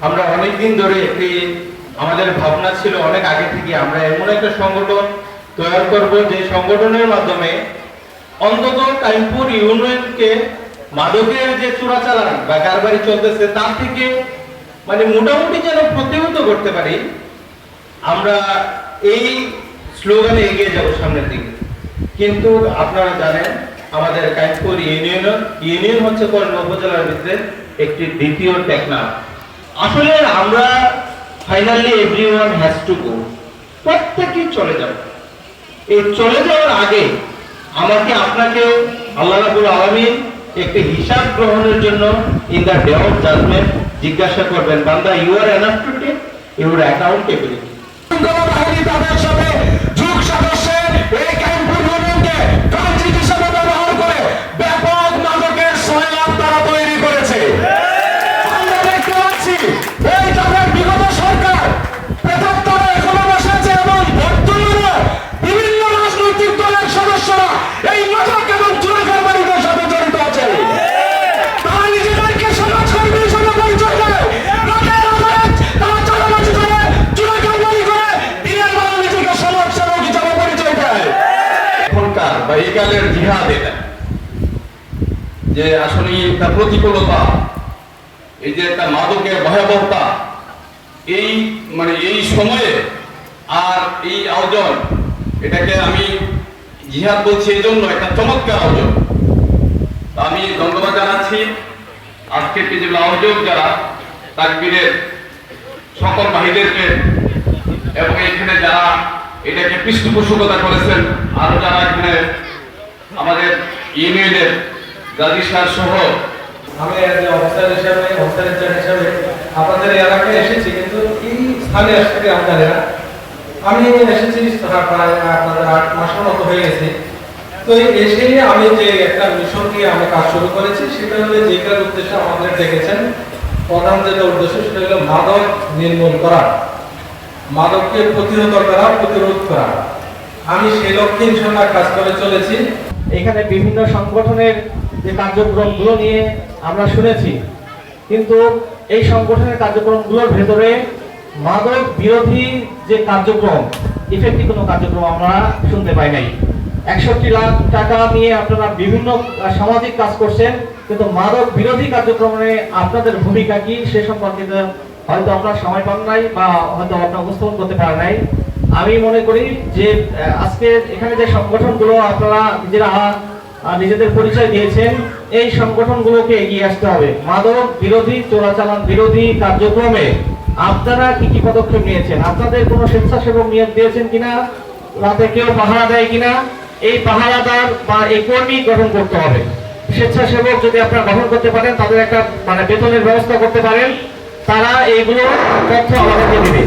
আমরা অনেক দিন ধরে আমাদের ভাবনা ছিল অনেক আগে থেকে আমরা এমন একটা সংগঠন তৈরি করব যে সংগঠনের মাধ্যমে অন্তত কাইমপুর ইউনিয়নকে মাদকের যে চোরাচালান বা কারবারি চলতেছে তার থেকে মানে মোটামুটি যেন প্রতিহত করতে পারি। আমরা এই স্লোগানে এগিয়ে যাব সামনের দিকে। কিন্তু আপনারা জানেন আমাদের কাইমপুর ইউনিয়ন হচ্ছে কর্ণ উপজেলার ভিতরে একটি দ্বিতীয় টেকনাফ। আসলে আমরা finally everyone has to go, প্রত্যেকেই চলে যাব। এই চলে যাওয়ার আগে আমাকে আপনাকে আল্লাহ রাব্বুল আলামিন একটি হিসাব গ্রহণের জন্য in the day of judgement জিজ্ঞাসা করবেন, বান্দা you are enough to take your accountability. তাদের সাথে যুগ সদস্যে এই কাইমপুর ইউনিয়নকে ট্রানজিট হিসেবে ব্যবহার করে ব্যাপক মাদকের সহায়ক তারা তৈরি করেছে। আমরা দেখতে পাচ্ছি এই তাদের বিগত সরকার প্রেতাত্মারা এখনো বসেছে এবং বর্তমানে বিভিন্ন রাজনৈতিক দলের সদস্যরা এই মাদক এবং চোরা কারবারিদের সাথে জড়িত আছে। তারা নিজেদেরকে সমাজকর্মী হিসেবে পরিচয় দেয়, রাতের আধারে তারা চাঁদাবাজি করে, চোরা কারবারি করে, দিনের বেলা নিজেকে সমাজসেবক হিসেবে পরিচয় দেয়। এখনকার বা এই কালের জিহাদ এটা যে আসলে একটা প্রতিকূলতা, এই যে একটা মাদকের ভয়াবহতা, এই মানে এই সময়ে আর এই আয়োজন, এটাকে আমি জিহাদ বলছি এই জন্য একটা চমৎকার আয়োজন। আমি ধন্যবাদ জানাচ্ছি আজকের যে আয়োজক যারা তাকবীরের সকল ভাইদেরকে এবং এখানে যারা এটাকে পৃষ্ঠপোষকতা করেছেন, আরো যারা এখানে আমাদের ইউনিয়নের গাজী সাহেব সহ। আমি অফিসার হিসাবে আপনাদের এলাকায় এসেছি, কিন্তু এই স্থানে আসতে আমি জানি না। আমি এসেছি প্রায় আপনাদের 8 মাসের মতো হয়ে গেছে। তো এসে আমি যে একটা মিশন দিয়ে আমি কাজ শুরু করেছি, সেটা হলো যেটার উদ্দেশ্য আমাদের দেখেছেন, প্রধান যেটা উদ্দেশ্য সেটা হলো মাদক নির্মূল করা, মাদককে প্রতিহত করা, প্রতিরোধ করা। আমি সেই লক্ষ্যে ইনশাআল্লাহ কাজ করে চলেছি। এখানে বিভিন্ন সংগঠনের যে কার্যক্রমগুলো নিয়ে আমরা শুনেছি, কিন্তু এই সংগঠনের কার্যক্রমগুলোর ভেতরে মাদক বিরোধী যে কার্যক্রম, ইফেক্টিভ কোনো কার্যক্রম আমরা শুনতে পাই নাই। 61 লাখ টাকা নিয়ে আপনারা বিভিন্ন সামাজিক কাজ করছেন, কিন্তু মাদক বিরোধী কার্যক্রমে আপনাদের ভূমিকা কি সে সম্পর্কে হয়তো আপনারা সময় পান নাই বা হয়তো আপনারা উপস্থাপন করতে পারেন নাই। আমি মনে করি যে আজকে এখানে যে সংগঠনগুলো আপনারা নিজেদের পরিচয় দিয়েছেন, এই সংগঠনগুলোকে এগিয়ে আসতে হবে। মাদক বিরোধী, চোরাচালান বিরোধী কার্যক্রমে আপনারা কি কি পদক্ষেপ নিয়েছেন? আপনাদের কোনো স্বেচ্ছাসেবক নিয়োগ দিয়েছেন কিনা? রাতে কেউ পাহারা দেয় কিনা? এই পাহারাদার বা এই কর্মী গঠন করতে হবে। স্বেচ্ছাসেবক যদি আপনারা গঠন করতে পারেন, তাদের একটা মানে বেতনের ব্যবস্থা করতে পারেন, তারা এইগুলো তথ্য আমাদেরকে দিবে।